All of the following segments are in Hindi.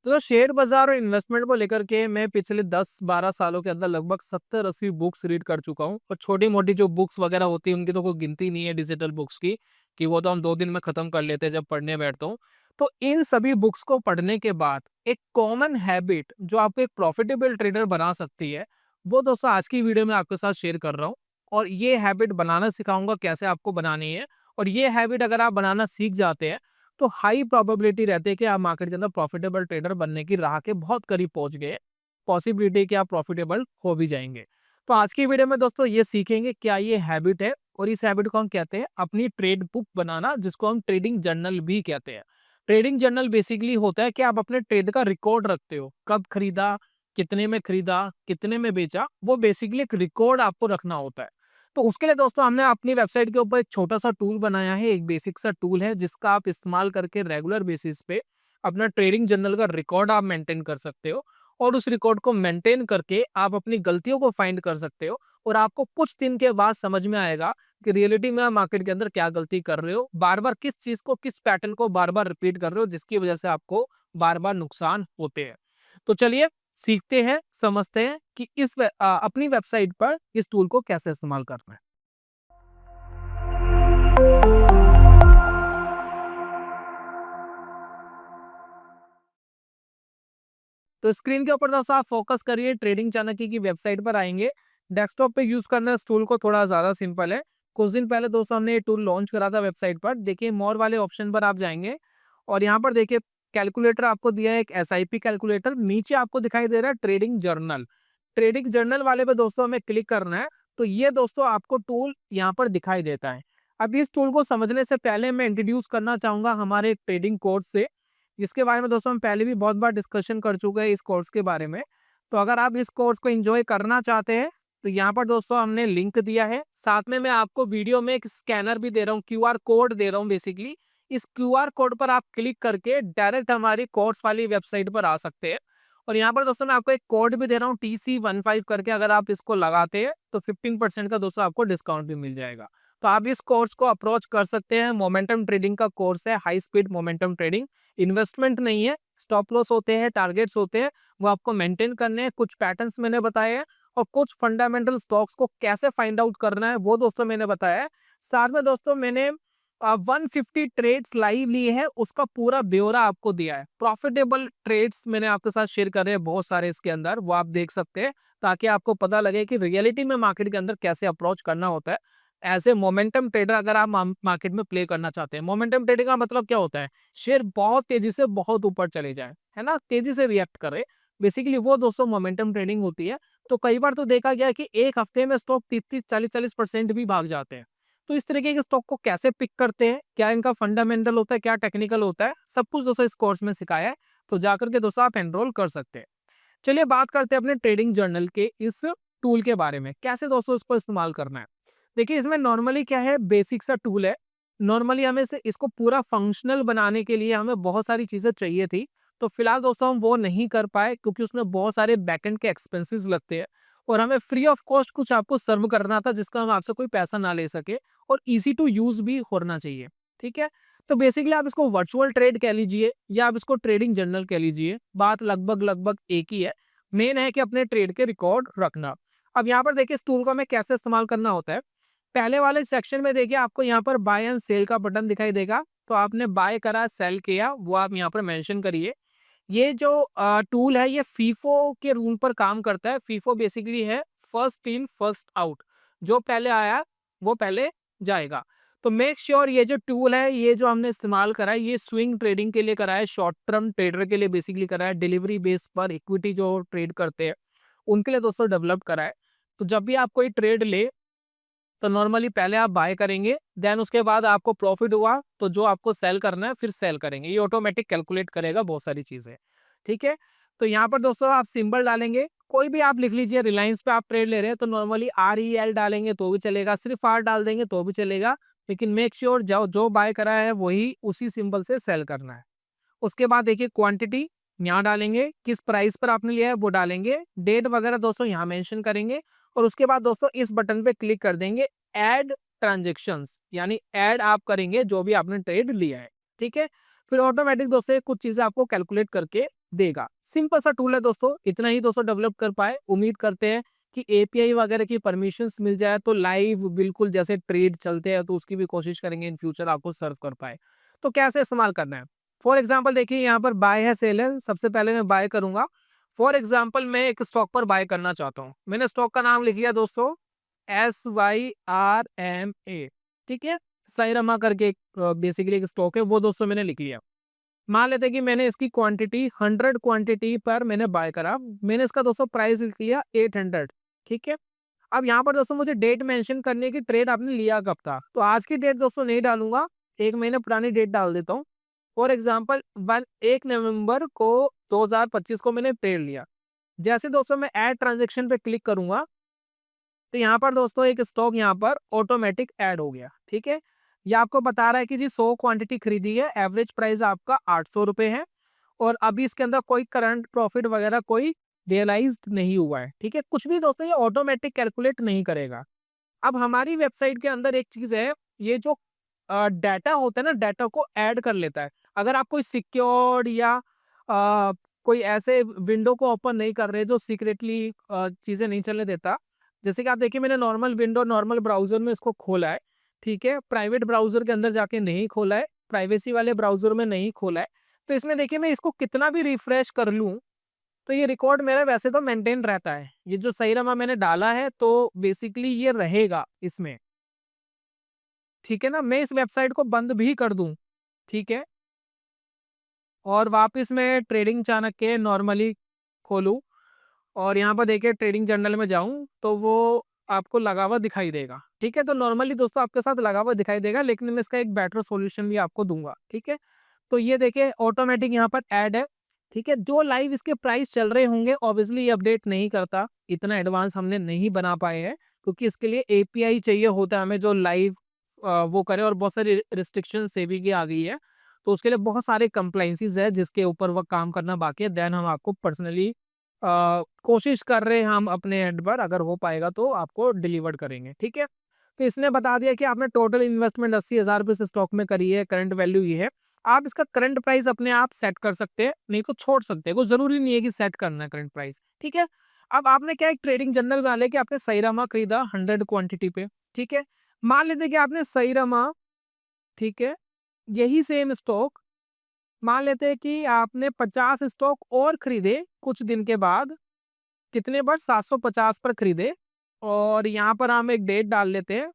तो शेयर बाजार और इन्वेस्टमेंट को लेकर के मैं पिछले 10-12 सालों के अंदर लगभग 70-80 बुक्स रीड कर चुका हूँ और छोटी-मोटी जो बुक्स वगैरह होती है उनकी तो कोई गिनती नहीं है डिजिटल बुक्स की, कि वो तो हम 2 दिन में खत्म कर लेते हैं जब पढ़ने बैठता हूँ। तो इन सभी बुक्स को पढ़ने के बाद एक कॉमन हैबिट जो आपको एक प्रॉफिटेबल ट्रेडर बना सकती है, वो दोस्तों आज की वीडियो में आपके साथ शेयर कर रहा हूँ। और ये हैबिट बनाना सिखाऊँगा कैसे आपको बनानी है, और ये हैबिट अगर आप बनाना सीख जाते हैं तो हाई प्रोबेबिलिटी रहती है कि आप मार्केट के अंदर प्रॉफिटेबल ट्रेडर बनने की राह के बहुत करीब पहुंच गए। पॉसिबिलिटी है कि आप प्रॉफिटेबल हो भी जाएंगे। तो आज की वीडियो में दोस्तों ये सीखेंगे क्या ये हैबिट है, और इस हैबिट को हम कहते हैं अपनी ट्रेड बुक बनाना, जिसको हम ट्रेडिंग जर्नल भी कहते हैं। ट्रेडिंग जर्नल बेसिकली होता है कि आप अपने ट्रेड का रिकॉर्ड रखते हो, कब खरीदा, खरीदा, कितने में बेचा, वो बेसिकली एक रिकॉर्ड आपको रखना होता है। तो उसके लिए दोस्तों हमने अपनी वेबसाइट के ऊपर एक छोटा-सा टूल बनाया है, एक बेसिक सा टूल है जिसका आप इस्तेमाल करके रेगुलर बेसिस पे अपना ट्रेडिंग जर्नल का रिकॉर्ड आप मेंटेन कर सकते हो, और उस रिकॉर्ड को मेंटेन करके आप अपनी गलतियों को फाइंड कर सकते हो, और आपको कुछ दिन के बाद समझ में आएगा कि रियलिटी में आप मार्केट के अंदर क्या गलती कर रहे हो, बार-बार किस चीज़ को, किस पैटर्न को बार-बार रिपीट कर रहे हो, जिसकी वजह से आपको बार-बार नुकसान होते हैं। तो चलिए सीखते हैं, समझते हैं कि अपनी वेबसाइट पर इस टूल को कैसे इस्तेमाल करना है। तो स्क्रीन के ऊपर दोस्तों आप फोकस करिए, ट्रेडिंग चाणक्य की वेबसाइट पर आएंगे। डेस्कटॉप पे यूज करना इस टूल को थोड़ा ज्यादा सिंपल है। कुछ दिन पहले दोस्तों हमने ये टूल लॉन्च करा था वेबसाइट पर। देखिए मोर वाले ऑप्शन पर आप जाएंगे और यहाँ पर देखिए कैलकुलेटर आपको दिया है, एक एसआईपी कैलकुलेटर। नीचे आपको दिखाई दे रहा है ट्रेडिंग जर्नल। ट्रेडिंग जर्नल वाले पे दोस्तों हमें क्लिक करना है। तो ये दोस्तों आपको टूल यहाँ पर दिखाई देता है। अब इस टूल को समझने से पहले मैं इंट्रोड्यूस करना चाहूंगा हमारे ट्रेडिंग कोर्स से, जिसके बारे में दोस्तों हम पहले भी बहुत बार डिस्कशन कर चुके हैं इस कोर्स के बारे में। तो अगर आप इस कोर्स को एंजॉय करना चाहते हैं तो यहाँ पर दोस्तों हमने लिंक दिया है। साथ में मैं आपको वीडियो में एक स्कैनर भी दे रहा हूँ, क्यूआर कोड दे रहा हूँ बेसिकली। इस क्यूआर कोड पर आप क्लिक करके डायरेक्ट हमारी कोर्स वाली वेबसाइट पर आ सकते हैं। और यहाँ पर दोस्तों मैं आपको एक कोड भी दे रहा हूँ TC15 करके। अगर आप इसको लगाते हैं तो 15% का दोस्तों आपको डिस्काउंट भी मिल जाएगा। तो आप इस कोर्स को अप्रोच कर सकते हैं। मोमेंटम ट्रेडिंग का कोर्स है, high speed momentum trading. Investment नहीं है, स्टॉप लॉस होते हैं, टारगेट्स होते हैं, वो आपको मेंटेन करने हैं। कुछ पैटर्न्स मैंने बताए हैं, और कुछ फंडामेंटल स्टॉक्स को कैसे फाइंड आउट करना है वो दोस्तों मैंने बताया है। साथ में दोस्तों मैंने 150 ट्रेड्स लाइव लिए हैं, उसका पूरा ब्यौरा आपको दिया है। प्रॉफिटेबल ट्रेड्स मैंने आपके साथ शेयर करे हैं बहुत सारे इसके अंदर, वो आप देख सकते हैं, ताकि आपको पता लगे कि रियलिटी में मार्केट के अंदर कैसे अप्रोच करना होता है। एज ए मोमेंटम ट्रेडर अगर आप मार्केट में प्ले करना चाहते हैं, मोमेंटम ट्रेडिंग का मतलब क्या होता है? शेयर बहुत तेजी से बहुत ऊपर चले जाए, है ना, तेजी से रिएक्ट करे, बेसिकली वो दोस्तों मोमेंटम ट्रेडिंग होती है। तो कई बार तो देखा गया है कि एक हफ्ते में स्टॉक 30-30, 40-40% भी भाग जाते हैं। तो इस तरीके के स्टॉक को कैसे पिक करते हैं, क्या इनका फंडामेंटल होता है, क्या टेक्निकल होता है, सब कुछ दोस्तों इस कोर्स में सिखाया है। तो जाकर के दोस्तों आप एनरोल कर सकते हैं। चलिए बात करते हैं अपने ट्रेडिंग जर्नल के इस टूल के बारे में, कैसे दोस्तों इसको इस्तेमाल करना है। देखिए इसमें नॉर्मली क्या है, बेसिक सा टूल है। नॉर्मली हमें से इसको पूरा फंक्शनल बनाने के लिए हमें बहुत सारी चीजें चाहिए थी। तो फिलहाल दोस्तों हम वो नहीं कर पाए, क्योंकि उसमें बहुत सारे बैकएंड के एक्सपेंसेस लगते हैं, और हमें फ्री ऑफ कॉस्ट कुछ आपको सर्व करना था जिसका हम आपसे कोई पैसा ना ले सके, और इजी टू यूज भी होना चाहिए। ठीक है, तो बेसिकली आप इसको वर्चुअल ट्रेड कह लीजिए या आप इसको ट्रेडिंग जर्नल कह लीजिए, बात लगभग लगभग एक ही है। मेन है कि अपने ट्रेड के रिकॉर्ड रखना। अब यहाँ पर देखिए इस टूल को हमें कैसे इस्तेमाल करना होता है। पहले वाले सेक्शन में देखिए आपको यहाँ पर बाय एंड सेल का बटन दिखाई देगा। तो आपने बाय करा, सेल किया, वो आप यहाँ पर मेंशन करिए। ये जो टूल है ये फीफो के रूल पर काम करता है। फीफो बेसिकली है फर्स्ट इन फर्स्ट आउट, जो पहले आया वो पहले जाएगा। तो मेक श्योर ये जो टूल है, ये जो हमने इस्तेमाल करा है, ये स्विंग ट्रेडिंग के लिए करा है, शॉर्ट टर्म ट्रेडर के लिए बेसिकली करा है, डिलीवरी बेस पर इक्विटी जो ट्रेड करते हैं उनके लिए दोस्तों डेवलप करा है। तो जब भी आप कोई ट्रेड ले तो नॉर्मली पहले आप बाय करेंगे, देन उसके बाद आपको प्रॉफिट हुआ तो जो आपको सेल करना है फिर सेल करेंगे। ये ऑटोमेटिक कैलकुलेट करेगा बहुत सारी चीजें। ठीक है, तो यहाँ पर दोस्तों आप सिंबल डालेंगे, कोई भी आप लिख लीजिए। रिलायंस पे आप ट्रेड ले रहे हैं तो नॉर्मली REL डालेंगे तो भी चलेगा, सिर्फ R डाल देंगे तो भी चलेगा, लेकिन मेक श्योर जो जो बाय करा है वही उसी सिंबल से सेल करना है। उसके बाद देखिए क्वांटिटी यहाँ डालेंगे, किस प्राइस पर आपने लिया है वो डालेंगे, डेट वगैरह दोस्तों यहाँ मेंशन करेंगे। और उसके बाद दोस्तों इस बटन पे क्लिक कर देंगे, ऐड ट्रांजेक्शंस, यानी ऐड आप करेंगे जो भी आपने ट्रेड लिया है। ठीक है, फिर ऑटोमेटिक दोस्तों कुछ चीजें आपको कैलकुलेट करके देगा। सिंपल सा टूल है दोस्तों, इतना ही दोस्तों डेवलप कर पाए। उम्मीद करते हैं कि एपीआई वगैरह की परमिशंस मिल जाए तो लाइव बिल्कुल जैसे ट्रेड चलते हैं तो उसकी भी कोशिश करेंगे इन फ्यूचर आपको सर्व कर पाए। तो कैसे इस्तेमाल करना है, फॉर एग्जाम्पल देखिए यहाँ पर बाय है सेल है, सबसे पहले मैं बाय करूंगा। फॉर एग्जाम्पल मैं एक स्टॉक पर बाय करना चाहता हूँ, मैंने स्टॉक का नाम लिख लिया दोस्तों SYRMA, ठीक है, साइरमा करके बेसिकली एक स्टॉक है वो दोस्तों मैंने लिख लिया। मान लेते हैं कि मैंने इसकी क्वांटिटी 100 क्वांटिटी पर मैंने बाय करा, मैंने इसका दोस्तों प्राइस लिख लिया 800, ठीक है। अब यहाँ पर दोस्तों मुझे डेट मेंशन करनी है कि ट्रेड आपने लिया कब था, तो आज की डेट दोस्तों नहीं डालूंगा, 1 महीने पुरानी डेट डाल देता हूँ। फॉर एग्जाम्पल 1 नवंबर को 2025 को मैंने ट्रेड लिया। जैसे दोस्तों मैं ऐड ट्रांजेक्शन पे क्लिक करूंगा तो यहाँ पर दोस्तों एक स्टॉक यहाँ पर ऑटोमेटिक ऐड हो गया, ठीक है। ये आपको बता रहा है कि जी 100 क्वांटिटी खरीदी है, एवरेज प्राइस आपका 800 रुपये है और अभी इसके अंदर कोई करंट प्रॉफिट वगैरह कोई रियलाइज्ड नहीं हुआ है, ठीक है। कुछ भी दोस्तों ये ऑटोमेटिक कैलकुलेट नहीं करेगा। अब हमारी वेबसाइट के अंदर एक चीज है, ये जो डाटा होता है ना, डाटा को ऐड कर लेता है। अगर आप कोई सिक्योर्ड या कोई ऐसे विंडो को ओपन नहीं कर रहे जो सीक्रेटली चीजें नहीं चलने देता, जैसे कि आप देखिए मैंने नॉर्मल विंडो नॉर्मल ब्राउजर में इसको खोला है, ठीक है, प्राइवेट ब्राउजर के अंदर जाके नहीं खोला है, प्राइवेसी वाले ब्राउजर में नहीं खोला है। तो इसमें देखिए मैं इसको कितना भी रिफ्रेश कर लूं तो ये रिकॉर्ड मेरा वैसे तो मेंटेन रहता है, ये जो सही रमा मैंने डाला है तो बेसिकली ये रहेगा इसमें, ठीक है ना। मैं इस वेबसाइट को बंद भी कर दूं, ठीक है, और वापस मैं ट्रेडिंग चाणक्य नॉर्मली खोलूं और यहाँ पर देखिए ट्रेडिंग जर्नल में जाऊं तो वो आपको लगा हुआ दिखाई देगा, ठीक है। तो नॉर्मली दोस्तों आपके साथ लगा हुआ दिखाई देगा, लेकिन मैं इसका एक बेटर सॉल्यूशन भी आपको दूंगा, ठीक है। तो ये देखिए ऑटोमेटिक यहाँ पर ऐड है, ठीक है। जो लाइव इसके प्राइस चल रहे होंगे ऑब्वियसली ये अपडेट नहीं करता, इतना एडवांस हमने नहीं बना पाए हैं क्योंकि इसके लिए एपीआई चाहिए होता है हमें जो लाइव वो करे, और बहुत सारी रिस्ट्रिक्शन सेबी की आ गई है, तो उसके लिए बहुत सारे कंप्लाइंसेस है जिसके ऊपर वह काम करना बाकी है। देन हम आपको पर्सनली कोशिश कर रहे हैं हम अपने एंड पर, अगर हो पाएगा तो आपको डिलीवर करेंगे, ठीक है। तो इसने बता दिया कि आपने टोटल इन्वेस्टमेंट 80,000 रुपये से स्टॉक में करी है, करंट वैल्यू ये है। आप इसका करंट प्राइस अपने आप सेट कर सकते हैं, नहीं तो छोड़ सकते हैं, कोई जरूरी नहीं है कि सेट करना है करंट प्राइस, ठीक है। अब आपने क्या एक ट्रेडिंग जर्नल बना लिया कि आपने सही रमा खरीदा 100 क्वांटिटी पे, ठीक है। मान लेते कि आपने सही रमा, ठीक है, यही सेम स्टॉक मान लेते हैं कि आपने 50 स्टॉक और खरीदे कुछ दिन के बाद, कितने पर 750 पर खरीदे, और यहाँ पर हम एक डेट डाल लेते हैं,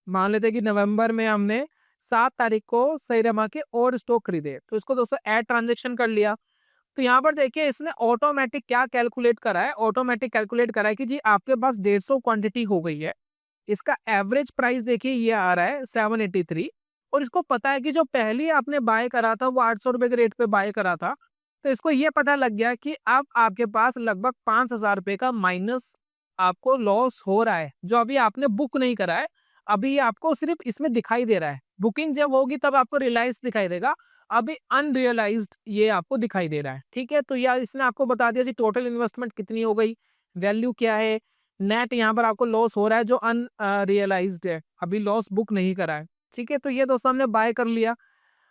मान लेते हैं कि नवंबर में हमने 7 तारीख को सही रमा के और स्टॉक खरीदे, तो इसको दोस्तों ऐड ट्रांजेक्शन कर लिया। तो यहाँ पर देखिए इसने ऑटोमेटिक क्या कैलकुलेट करा है, ऑटोमेटिक कैलकुलेट करा है कि जी आपके पास 150 क्वांटिटी हो गई है, इसका एवरेज प्राइस देखिए ये आ रहा है 783, और इसको पता है कि जो पहले आपने बाय करा था वो 800 रुपए के रेट पे बाय करा था, तो इसको ये पता लग गया कि अब आपके पास लगभग 5,000 रुपए का माइनस आपको लॉस हो रहा है, जो अभी आपने बुक नहीं करा है, अभी आपको सिर्फ इसमें दिखाई दे रहा है। बुकिंग जब होगी तब आपको रियलाइज दिखाई देगा, अभी अनरियलाइज्ड ये आपको दिखाई दे रहा है, ठीक है। तो यार इसने आपको बता दिया कि टोटल इन्वेस्टमेंट कितनी हो गई, वैल्यू क्या है, नेट यहाँ पर आपको लॉस हो रहा है जो अनरियलाइज्ड है, अभी लॉस बुक नहीं करा है, ठीक है। तो ये दोस्तों हमने बाय कर लिया।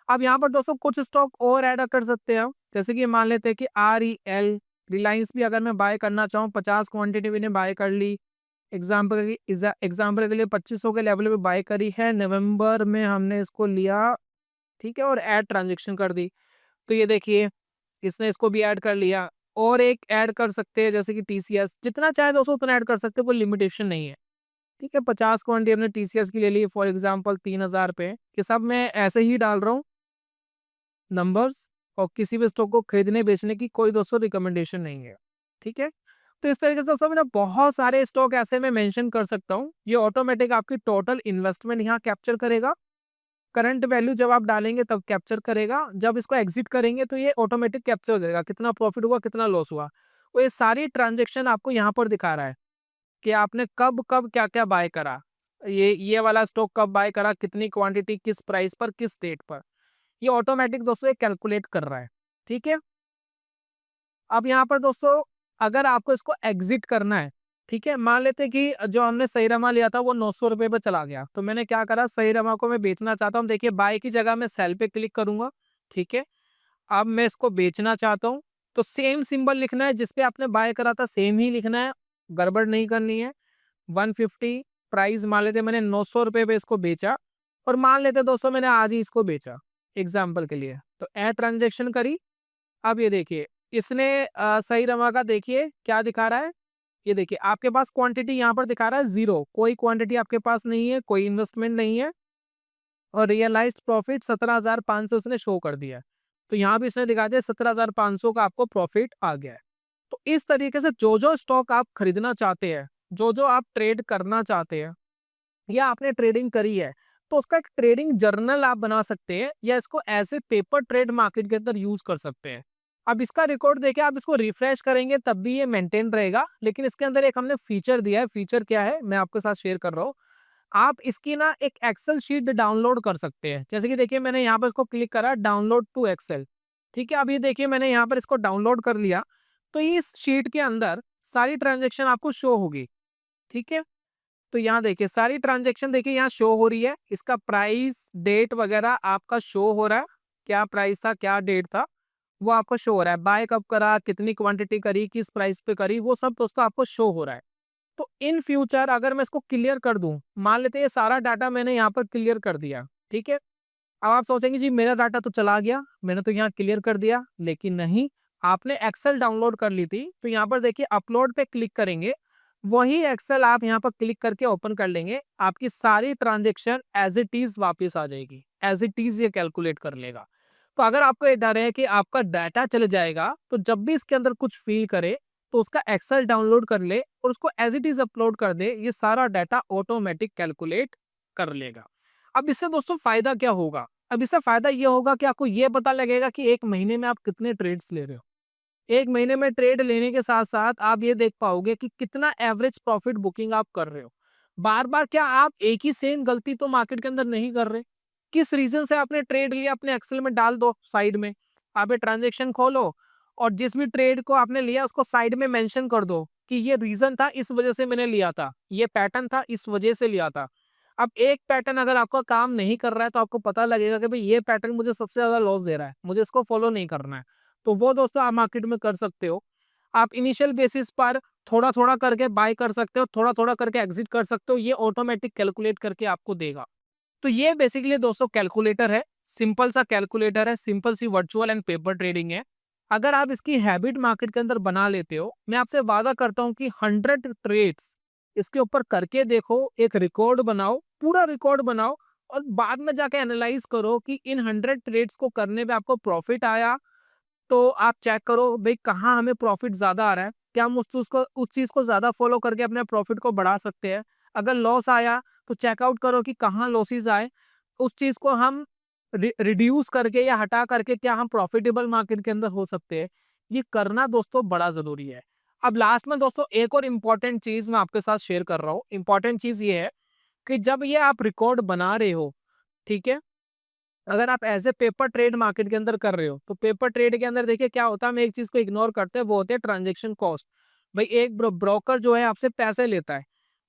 अब यहाँ पर दोस्तों कुछ स्टॉक और ऐड कर सकते हैं हम, जैसे कि मान लेते हैं कि REL रिलायंस भी अगर मैं बाय करना चाहूँ, 50 क्वांटिटी मैंने बाय कर ली, एग्जाम्पल के लिए 2500 के लेवल पे बाय करी है, नवंबर में हमने इसको लिया, ठीक है, और ऐड ट्रांजेक्शन कर दी। तो ये देखिए इसने इसको भी ऐड कर लिया, और एक ऐड कर सकते हैं जैसे कि TCS, जितना चाहे दोस्तों उतना ऐड कर सकते हैं, कोई लिमिटेशन नहीं है, ठीक है। 50 क्वांटिटी हमने TCS की ले ली फॉर एग्जाम्पल 3,000 पे, ये सब मैं ऐसे ही डाल रहा हूँ नंबर्स, और किसी भी स्टॉक को खरीदने बेचने की कोई दोस्तों रिकमेंडेशन नहीं है, ठीक है। तो इस तरीके से दोस्तों मैंने बहुत सारे स्टॉक ऐसे में मेंशन कर सकता हूँ, ये ऑटोमेटिक आपकी टोटल इन्वेस्टमेंट यहाँ कैप्चर करेगा, करंट वैल्यू जब आप डालेंगे तब कैप्चर करेगा, जब इसको एग्जिट करेंगे तो ये ऑटोमेटिक कैप्चर करेगा कितना प्रॉफिट हुआ कितना लॉस हुआ, वो ये सारी ट्रांजेक्शन आपको यहाँ पर दिखा रहा है कि आपने कब कब क्या क्या बाय करा, ये वाला स्टॉक कब बाय करा, कितनी क्वांटिटी किस प्राइस पर किस डेट पर, ये ऑटोमेटिक दोस्तों ये कैलकुलेट कर रहा है, ठीक है। अब यहाँ पर दोस्तों अगर आपको इसको एग्जिट करना है, ठीक है, मान लेते हैं कि जो हमने सही रमा लिया था वो 900 रुपये पे चला गया, तो मैंने क्या करा, सही रमा को मैं बेचना चाहता हूँ, देखिए बाय की जगह मैं सेल पे क्लिक करूंगा, ठीक है। अब मैं इसको बेचना चाहता हूँ, तो सेम सिंबल लिखना है जिसपे आपने बाय करा था, सेम ही लिखना है, गड़बड़ नहीं करनी है। 150 प्राइस मान लेते मैंने 900 रुपए पे इसको बेचा, और मान लेते दोस्तों मैंने आज ही इसको बेचा एग्जाम्पल के लिए, तो ऐड ट्रांजेक्शन करी। अब ये देखिए इसने सही रमा का देखिए क्या दिखा रहा है, ये देखिए आपके पास क्वांटिटी यहाँ पर दिखा रहा है 0, कोई क्वांटिटी आपके पास नहीं है, कोई इन्वेस्टमेंट नहीं है, और रियलाइज्ड प्रॉफिट 17,500 उसने शो कर दिया है। तो यहाँ भी इसने दिखा दिया 17,500 का आपको प्रॉफिट आ गया है। तो इस तरीके से जो जो स्टॉक आप खरीदना चाहते हैं, जो जो आप ट्रेड करना चाहते हैं, या आपने ट्रेडिंग करी है, तो उसका एक ट्रेडिंग जर्नल आप बना सकते हैं, या इसको as a paper trade market के अंदर यूज कर सकते हैं। अब इसका रिकॉर्ड देके आप इसको रिफ्रेश करेंगे तब भी ये मेंटेन रहेगा, लेकिन इसके अंदर एक हमने फीचर दिया है। फीचर क्या है मैं आपके साथ शेयर कर रहा हूँ। आप इसकी ना एक एक्सेल शीट डाउनलोड कर सकते हैं। जैसे कि देखिए मैंने यहाँ पर इसको क्लिक करा डाउनलोड टू एक्सेल, ठीक है। अब ये देखिए मैंने यहाँ पर इसको डाउनलोड कर लिया, तो इस शीट के अंदर सारी ट्रांजेक्शन आपको शो होगी, ठीक है। तो यहाँ देखिए सारी ट्रांजेक्शन देखिए यहाँ शो हो रही है, इसका प्राइस डेट वगैरह आपका शो हो रहा है, क्या प्राइस था क्या डेट था वो आपको शो हो रहा है, बाय कब करा, कितनी क्वांटिटी करी, किस प्राइस पे करी, वो सब दोस्तों आपको शो हो रहा है। तो इन फ्यूचर अगर मैं इसको क्लियर कर दूं, मान लेते हैं ये सारा डाटा मैंने यहाँ पर क्लियर कर दिया, ठीक है। अब आप सोचेंगे जी मेरा डाटा तो चला गया, मैंने तो यहाँ क्लियर कर दिया, लेकिन नहीं, आपने एक्सेल डाउनलोड कर ली थी, तो यहाँ पर देखिए अपलोड पे क्लिक करेंगे, वही एक्सेल आप यहाँ पर क्लिक करके ओपन कर लेंगे, आपकी सारी ट्रांजेक्शन एज इट इज वापस आ जाएगी, एज इट इज ये कैलकुलेट कर लेगा। तो अगर आपको ये डर है कि आपका डाटा चले जाएगा, तो जब भी इसके अंदर कुछ फील करे तो उसका एक्सेल डाउनलोड कर ले और उसको एज इट इज अपलोड कर दे, ये सारा डाटा ऑटोमेटिक कैलकुलेट कर लेगा। अब इससे दोस्तों फायदा क्या होगा? अब इससे फायदा ये होगा कि आपको ये पता लगेगा कि एक महीने में आप कितने ट्रेड्स ले रहे हो। एक महीने में ट्रेड लेने के साथ साथ आप ये देख पाओगे कि कितना एवरेज प्रॉफिट बुकिंग आप कर रहे हो। बार बार क्या आप एक ही सेम गलती तो मार्केट के अंदर नहीं कर रहे? किस रीजन से आपने ट्रेड लिया अपने एक्सेल में डाल दो साइड में, आप ये ट्रांजेक्शन खोलो और जिस भी ट्रेड को आपने लिया उसको साइड में मेंशन कर दो कि ये रीजन था, इस वजह से मैंने लिया था, ये पैटर्न था, इस वजह से लिया था। अब एक पैटर्न अगर आपका काम नहीं कर रहा है तो आपको पता लगेगा कि भाई ये पैटर्न मुझे सबसे ज्यादा लॉस दे रहा है, मुझे इसको फॉलो नहीं करना है। तो वो दोस्तों आप मार्केट में कर सकते हो। आप इनिशियल बेसिस पर थोड़ा थोड़ा करके बाय कर सकते हो, थोड़ा थोड़ा करके एग्जिट कर सकते हो, ये ऑटोमेटिक कैलकुलेट करके आपको देगा। तो ये बेसिकली दोस्तों कैलकुलेटर है, सिंपल सा कैलकुलेटर है, सिंपल सी वर्चुअल एंड पेपर ट्रेडिंग है। अगर आप इसकी हैबिट मार्केट के अंदर बना लेते हो, मैं आपसे वादा करता हूँ कि 100 ट्रेड्स इसके ऊपर करके देखो, एक रिकॉर्ड बनाओ, पूरा रिकॉर्ड बनाओ, और बाद में जाके एनालाइज करो कि इन 100 ट्रेड्स को करने पे आपको प्रॉफिट आया, तो आप चेक करो भाई कहाँ हमें प्रॉफिट ज्यादा आ रहा है, क्या हम उस चीज को ज्यादा फॉलो करके अपने प्रॉफिट को बढ़ा सकते हैं। अगर लॉस आया तो चेकआउट करो कि कहाँ लॉसेस आए, उस चीज को हम रिड्यूस करके या हटा करके क्या हम प्रॉफिटेबल मार्केट के अंदर हो सकते हैं। ये करना दोस्तों बड़ा जरूरी है। अब लास्ट में दोस्तों एक और इम्पॉर्टेंट चीज मैं आपके साथ शेयर कर रहा हूँ। इम्पॉर्टेंट चीज ये है कि जब ये आप रिकॉर्ड बना रहे हो, ठीक है, अगर आप as a paper trade market के अंदर कर रहे हो, तो पेपर ट्रेड के अंदर देखिए क्या होता है, हम एक चीज को इग्नोर करते हैं, वो होते हैं ट्रांजेक्शन कॉस्ट। भाई एक ब्रोकर जो है आपसे पैसे लेता है,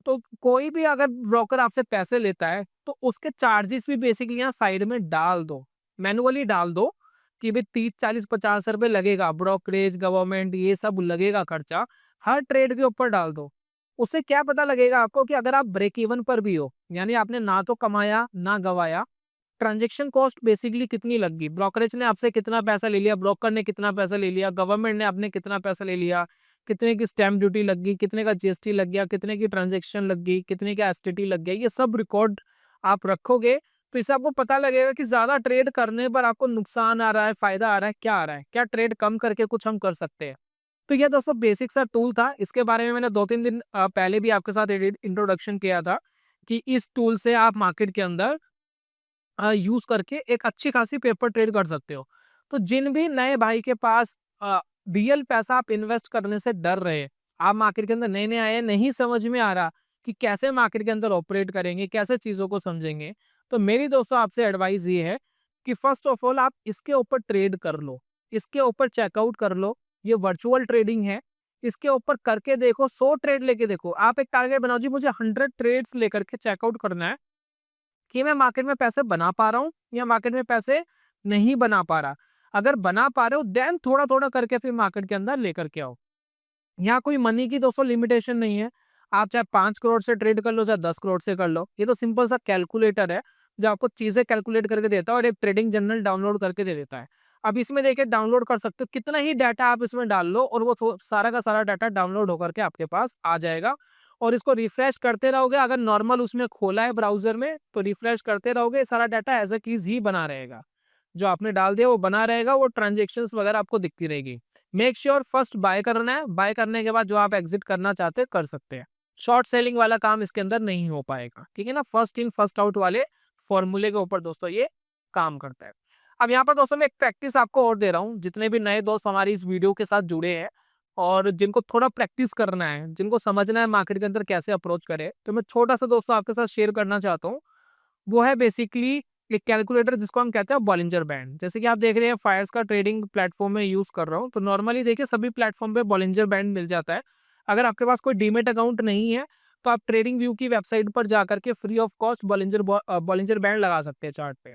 तो कोई भी अगर ब्रोकर आपसे पैसे लेता है तो उसके चार्जेस भी बेसिकली यहाँ साइड में डाल दो, मैनुअली डाल दो कि भाई 30 40 50 रुपए लगेगा, ब्रोकरेज गवर्नमेंट ये सब लगेगा खर्चा, हर ट्रेड के ऊपर डाल दो। उससे क्या पता लगेगा आपको कि अगर आप ब्रेक इवन पर भी हो, यानी आपने ना तो कमाया ना गवाया, ट्रांजेक्शन कॉस्ट बेसिकली कितनी लग गई, ब्रोकरेज ने आपसे कितना पैसा ले लिया, ब्रोकर ने कितना पैसा ले लिया, गवर्नमेंट ने आपने कितना पैसा ले लिया, कितने की स्टैम्प ड्यूटी लग गई, कितने का जीएसटी लग गया, कितने की ट्रांजेक्शन लग गई, कितने का एसटीटी लग गया, ये सब रिकॉर्ड आप रखोगे तो इससे आपको पता लगेगा कि ज्यादा ट्रेड करने पर आपको नुकसान आ रहा है, फायदा आ रहा है, क्या आ रहा है, क्या ट्रेड कम करके कुछ हम कर सकते हैं। तो ये दोस्तों बेसिक सा टूल था, इसके बारे में मैंने 2 3 दिन पहले भी आपके साथ इंट्रोडक्शन किया था कि इस टूल से आप मार्केट के अंदर यूज करके एक अच्छी खासी पेपर ट्रेड कर सकते हो। तो जिन भी नए भाई के पास रियल पैसा आप इन्वेस्ट करने से डर रहे, आप मार्केट के अंदर नए नए आए, नहीं समझ में आ रहा कि कैसे मार्केट के अंदर ऑपरेट करेंगे, कैसे चीजों को समझेंगे, तो मेरी दोस्तों आपसे एडवाइस ये है कि फर्स्ट ऑफ ऑल आप इसके ऊपर ट्रेड कर लो, इसके ऊपर चेकआउट कर लो। ये वर्चुअल ट्रेडिंग है, इसके ऊपर करके देखो, 100 ट्रेड लेके देखो। आप एक टारगेट बनाओ जी, मुझे 100 ट्रेड्स लेकर के चेकआउट करना है कि मैं मार्केट में पैसे बना पा रहा हूँ या मार्केट में पैसे नहीं बना पा रहा। अगर बना पा रहे हो देन थोड़ा-थोड़ा करके फिर मार्केट के अंदर लेकर के आओ। यहाँ कोई मनी की दोस्तों लिमिटेशन नहीं है। आप चाहे 5 करोड़ से ट्रेड कर लो, चाहे 10 करोड़ से कर लो। ये तो सिंपल सा कैलकुलेटर है, जो आपको चीज़ें कैलकुलेट करके देता है और एक ट्रेडिंग जर्नल डाउनलोड करके दे देता है। अब इसमें देखिए डाउनलोड कर सकते हो, कितना ही डाटा आप इसमें डाल लो और वो सारा का सारा डाटा डाउनलोड होकर के आपके पास आ जाएगा और इसको रिफ्रेश करते रहोगे। अगर नॉर्मल उसमें खोला है ब्राउज़र में, तो रिफ्रेश करते रहोगे, सारा डाटा एज़ अ कीज़ ही बना रहेगा। जो आपने डाल दिया वो बना रहेगा, वो ट्रांज़ैक्शंस वगैरह आपको दिखती रहेगी। मेक श्योर फर्स्ट बाय करना है, बाय करने के बाद जो आप एग्जिट करना चाहते हैं कर सकते हैं। शॉर्ट सेलिंग वाला काम इसके अंदर नहीं हो पाएगा, ठीक है ना? फर्स्ट इन फर्स्ट आउट वाले फॉर्मूले के ऊपर दोस्तों ये काम करता है। अब यहाँ पर दोस्तों मैं एक प्रैक्टिस आपको और दे रहा हूँ, जितने भी नए दोस्त हमारी इस वीडियो के साथ जुड़े हैं और जिनको थोड़ा प्रैक्टिस करना है, जिनको समझना है मार्केट के अंदर कैसे अप्रोच करें, तो मैं छोटा सा दोस्तों आपके साथ शेयर करना चाहता हूँ। वो है बेसिकली एक कैलकुलेटर जिसको हम कहते हैं बॉलिंजर बैंड। जैसे कि आप देख रहे हैं फायर्स का ट्रेडिंग प्लेटफॉर्म में यूज़ कर रहा हूँ, तो नॉर्मली देखिए सभी प्लेटफॉर्म पे बॉलिंजर बैंड मिल जाता है। अगर आपके पास कोई डीमेट अकाउंट नहीं है, तो आप ट्रेडिंग व्यू की वेबसाइट पर जाकर के free of cost Bollinger band लगा सकते हैं चार्ट पे।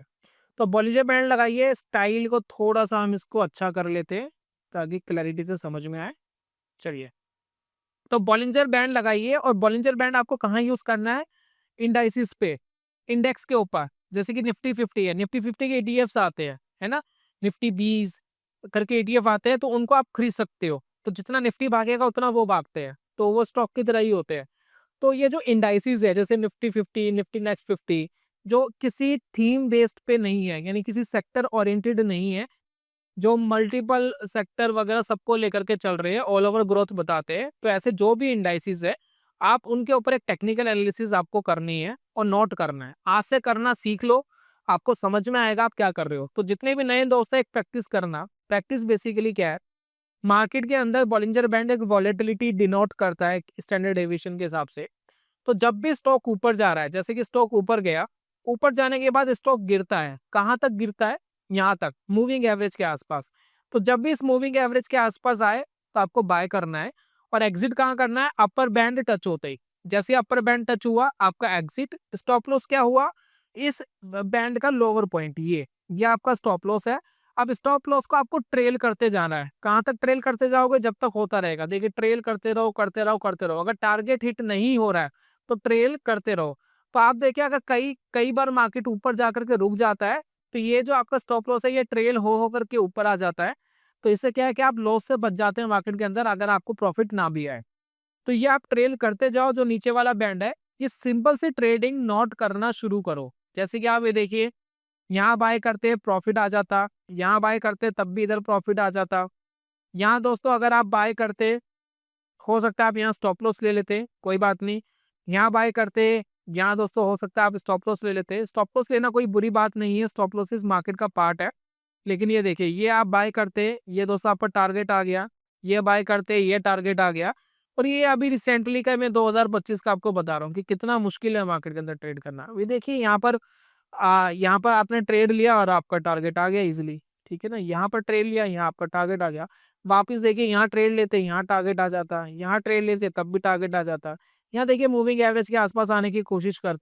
तो बॉलिंजर बैंड लगाइए, स्टाइल को थोड़ा-सा हम इसको अच्छा कर लेते हैं, ताकि क्लैरिटी से समझ में आए। चलिए, तो बॉलिंजर बैंड लगाइए और बॉलिंजर बैंड आपको कहाँ यूज़ करना है? इंडाइसिस पे, इंडेक्स के ऊपर। जैसे कि निफ्टी 50 है, निफ्टी 50 के ईटीएफ्स आते हैं, है ना? निफ्टी 20 करके ईटीएफ आते हैं, तो उनको आप खरीद सकते हो। तो जितना निफ्टी भागेगा उतना वो भागते हैं, तो वो स्टॉक की तरह ही होते हैं। तो ये जो इंडाइसिस है, जैसे निफ्टी 50, निफ्टी नेक्स्ट 50, जो किसी थीम बेस्ड पे नहीं है, यानी किसी सेक्टर ओरिएंटेड नहीं है, जो मल्टीपल सेक्टर वगैरह सबको लेकर के चल रहे हैं, ऑल ओवर ग्रोथ बताते हैं, तो ऐसे जो भी इंडाइसिस है, आप उनके ऊपर एक टेक्निकल एनालिसिस आपको करनी है और नोट करना है। आज से करना सीख लो, आपको समझ में आएगा आप क्या कर रहे हो। तो जितने भी नए दोस्त हैं, एक प्रैक्टिस करना। प्रैक्टिस बेसिकली क्या है? मार्केट के अंदर बॉलिंजर बैंड एक वॉलेटिलिटी डिनोट करता है स्टैंडर्ड डेविएशन के हिसाब से। तो जब भी स्टॉक ऊपर जा रहा है, जैसे कि स्टॉक ऊपर गया, ऊपर जाने के बाद स्टॉक गिरता है। कहाँ तक गिरता है? यहाँ तक, मूविंग एवरेज के आसपास। तो जब भी इस मूविंग एवरेज के आसपास आए, तो आपको बाय करना है और एग्जिट कहाँ करना है? अपर बैंड टच होते ही। जैसे अपर बैंड टच हुआ, आपका एग्जिट। स्टॉप लॉस क्या हुआ? इस बैंड का लोअर पॉइंट, ये आपका स्टॉप लॉस है। अब स्टॉप लॉस को आपको ट्रेल करते जाना है। कहाँ तक ट्रेल करते जाओगे? जब तक होता रहेगा। देखिए, ट्रेल करते रहो, करते रहो, करते रहो। अगर टारगेट हिट नहीं हो रहा है, तो ट्रेल करते रहो। तो आप देखिए, अगर कई कई बार मार्केट ऊपर जाकर के रुक जाता है, तो ये जो आपका स्टॉप लॉस है, ये ट्रेल हो करके ऊपर आ जाता है। तो इससे क्या है कि आप लॉस से बच जाते हैं मार्केट के अंदर, अगर आपको प्रॉफिट ना भी आए। तो ये आप ट्रेल करते जाओ, जो नीचे वाला बैंड है, ये सिंपल सी ट्रेडिंग नोट करना शुरू करो। जैसे कि आप ये देखिए, यहाँ बाय करते प्रॉफिट आ जाता, यहाँ बाय करते तब भी इधर प्रॉफिट आ जाता। यहाँ दोस्तों अगर आप बाय करते, हो सकता है आप यहाँ स्टॉप लॉस ले लेते, कोई बात नहीं। यहाँ बाय करते, यहाँ दोस्तों हो सकता है आप स्टॉप लॉस ले लेते। स्टॉप लॉस लेना कोई बुरी बात नहीं है, स्टॉप लॉस इस मार्केट का पार्ट है। लेकिन ये देखिए, ये आप बाय करते, ये दोस्तों आपका टारगेट आ गया। ये बाय करते, ये टारगेट आ गया। और ये अभी रिसेंटली का मैं 2025 का आपको बता रहा हूँ कि कितना मुश्किल है मार्केट के अंदर ट्रेड करना। ये देखिए, यहाँ पर आपने ट्रेड लिया और आपका टारगेट आ गया इजीली, ठीक है ना? यहाँ पर ट्रेड लिया, यहाँ आपका टारगेट आ गया। वापस देखिए, यहाँ ट्रेड लेते, यहाँ टारगेट आ जाता, यहाँ ट्रेड लेते तब भी टारगेट आ जाता। यहाँ देखिए, मूविंग एवरेज के आसपास आने की कोशिश कर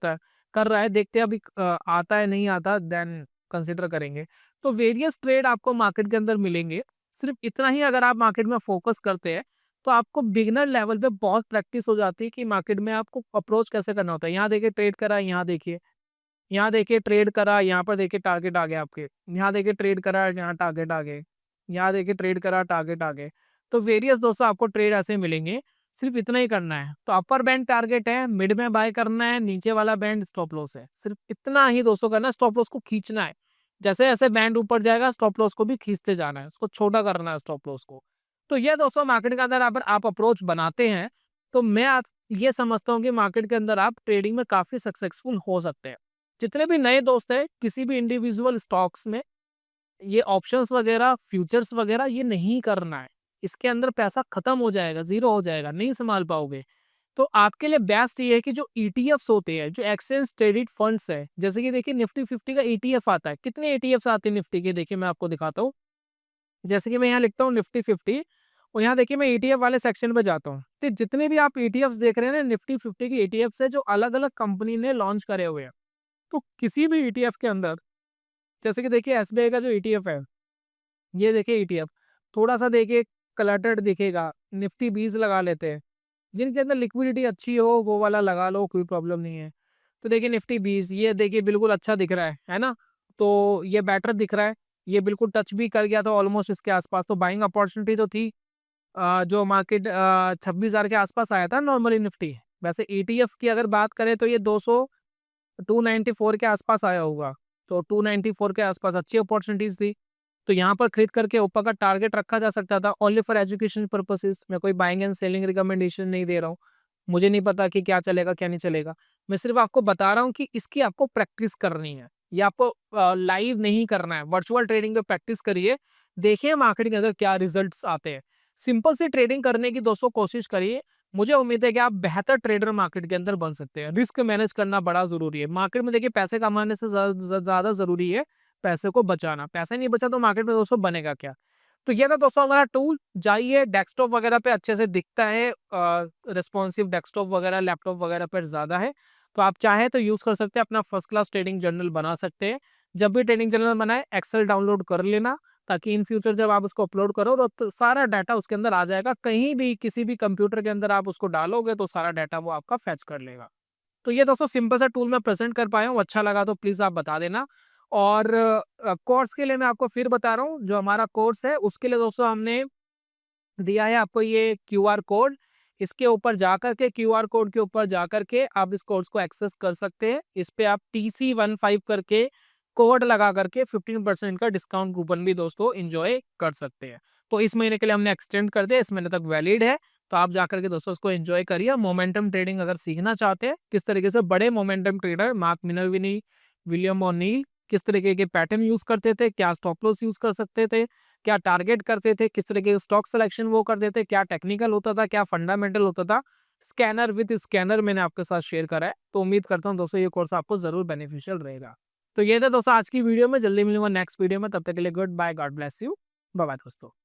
रहा है। देखते हैं अभी आता है नहीं आता, देन कंसिडर करेंगे। तो वेरियस ट्रेड आपको मार्केट के अंदर मिलेंगे। सिर्फ इतना ही अगर आप मार्केट में फोकस करते हैं, तो आपको बिगिनर लेवल पे बहुत प्रैक्टिस हो जाती है कि मार्केट में आपको अप्रोच कैसे करना होता है। यहाँ देखिए ट्रेड करा, यहाँ देखिए ट्रेड करा, यहाँ पर देखिए टारगेट आ गया आपके। यहाँ देखिए ट्रेड करा, यहाँ टारगेट आ गए। यहाँ देखिए ट्रेड करा, टारगेट आ गए। तो वेरियस दोस्तों आपको ट्रेड ऐसे मिलेंगे। सिर्फ इतना ही करना है। तो अपर बैंड टारगेट है, मिड में बाय करना है, नीचे वाला बैंड स्टॉप लॉस है। सिर्फ इतना ही दोस्तों करना है, स्टॉप लॉस को खींचना है। जैसे जैसे बैंड ऊपर जाएगा, स्टॉप लॉस को भी खींचते जाना है, उसको छोटा करना है स्टॉप लॉस को। तो ये दोस्तों मार्केट के अंदर अगर आप अप्रोच बनाते हैं, तो मैं ये समझता हूँ कि मार्केट के अंदर आप ट्रेडिंग में काफी सक्सेसफुल हो सकते हैं। जितने भी नए दोस्त हैं, किसी भी इंडिविजुअल स्टॉक्स में ये ऑप्शंस वगैरह, फ्यूचर्स वगैरह ये नहीं करना है। इसके अंदर पैसा खत्म हो जाएगा, ज़ीरो हो जाएगा, नहीं सँभाल पाओगे। तो आपके लिए बेस्ट ये है कि जो ईटीएफ्स होते हैं, जो एक्सचेंज ट्रेडेड फंड्स हैं, जैसे कि देखिए निफ्टी 50 का ईटीएफ आता है। कितने ईटीएफ्स आते हैं निफ्टी के? देखिए मैं आपको दिखाता हूँ। जैसे कि मैं यहाँ लिखता हूँ निफ्टी 50 और यहाँ देखिए मैं ईटीएफ वाले सेक्शन पे जाता हूँ। तो जितने भी आप ईटीएफ्स देख रहे हैं ना, निफ्टी 50 के ईटीएफ्स है जो अलग-अलग कंपनी ने लॉन्च करे हुए हैं। तो किसी भी ईटीएफ के अंदर, जैसे कि देखिए एसबीआई का जो ईटीएफ है, ये देखिए ईटीएफ, थोड़ा सा देखिए क्लटर्ड दिखेगा, निफ्टी 20 लगा लेते हैं। जिनके अंदर लिक्विडिटी अच्छी हो वो वाला लगा लो, कोई प्रॉब्लम नहीं है। तो देखिए निफ्टी 20 ये देखिए बिल्कुल अच्छा दिख रहा है ना? तो ये बेटर दिख रहा है, ये बिल्कुल टच भी कर गया था ऑलमोस्ट इसके आसपास, तो बाइंग अपॉर्चुनिटी तो थी। जो मार्केट 26,000 के आसपास आया था नॉर्मली निफ्टी। वैसे ईटीएफ की अगर बात करें तो ये 294 के आसपास आया होगा, तो 294 के आसपास अच्छी अपॉर्चुनिटीज थी। तो यहाँ पर खरीद करके ऊपर का टारगेट रखा जा सकता था, ओनली फॉर एजुकेशन पर्पसेस। मैं कोई बाइंग एंड सेलिंग रिकमेंडेशन नहीं दे रहा हूँ, मुझे नहीं पता कि क्या चलेगा क्या नहीं चलेगा। मैं सिर्फ आपको बता रहा हूँ कि इसकी आपको प्रैक्टिस करनी है, ये आपको लाइव नहीं करना है, वर्चुअल ट्रेडिंग पे प्रैक्टिस करिए, देखिए मार्केट के अंदर क्या रिजल्ट्स आते हैं। सिंपल सी ट्रेडिंग करने की दोस्तों कोशिश करिए, मुझे उम्मीद है कि आप बेहतर ट्रेडर मार्केट के अंदर बन सकते हैं। रिस्क मैनेज करना बड़ा जरूरी है मार्केट में, देखिए पैसे कमाने से ज्यादा जरूरी है पैसे को बचाना। पैसे नहीं बचा तो मार्केट में दोस्तों बनेगा क्या? तो ये था दोस्तों हमारा टूल। जाइए डेस्कटॉप वगैरह पे अच्छे से दिखता है, रिस्पॉन्सिव डेस्कटॉप वगैरह लैपटॉप वगैरह पर ज्यादा है, तो आप चाहे तो यूज कर सकते हैं, अपना फर्स्ट क्लास ट्रेडिंग जर्नल बना सकते हैं। जब भी ट्रेडिंग जर्नल बनाए एक्सेल डाउनलोड कर लेना, ताकि इन फ्यूचर जब आप उसको अपलोड करो तो सारा डाटा उसके अंदर आ जाएगा, कहीं भी किसी भी कंप्यूटर के अंदर आप उसको डालोगे तो सारा डाटा वो आपका फैच कर लेगा। तो ये दोस्तों सिंपल सा टूल मैं प्रेजेंट कर पाया हूँ, अच्छा लगा तो प्लीज आप बता देना। और कोर्स के लिए मैं आपको फिर बता रहा हूँ, जो हमारा कोर्स है उसके लिए दोस्तों हमने दिया है आपको ये क्यूआर कोड। इसके ऊपर जाकर के क्यूआर कोड के ऊपर जाकर के आप इस कोर्स को एक्सेस कर सकते हैं। इस पे आप TC15 करके कोड लगा करके 15% का डिस्काउंट कूपन भी दोस्तों एंजॉय कर सकते हैं। तो इस महीने के लिए हमने एक्सटेंड कर दिया, इस महीने तक वैलिड है, तो आप जाकर के दोस्तों इसको एंजॉय करिए। मोमेंटम ट्रेडिंग अगर सीखना चाहते हैं, किस तरीके से बड़े momentum trader mark Minervini, William ओ'नील किस तरीके के पैटर्न यूज करते थे, क्या स्टॉप लॉस यूज कर सकते थे, क्या टारगेट करते थे, किस तरीके के स्टॉक सिलेक्शन वो करते थे, क्या टेक्निकल होता था, क्या फंडामेंटल होता था, स्कैनर विद स्कैनर मैंने आपके साथ शेयर करा है। तो उम्मीद करता हूँ दोस्तों ये कोर्स आपको जरूर बेनिफिशियल रहेगा। तो ये था दोस्तों आज की वीडियो में, जल्दी मिलूंगा नेक्स्ट वीडियो में, तब तक के लिए goodbye, God bless you, bye bye दोस्तों।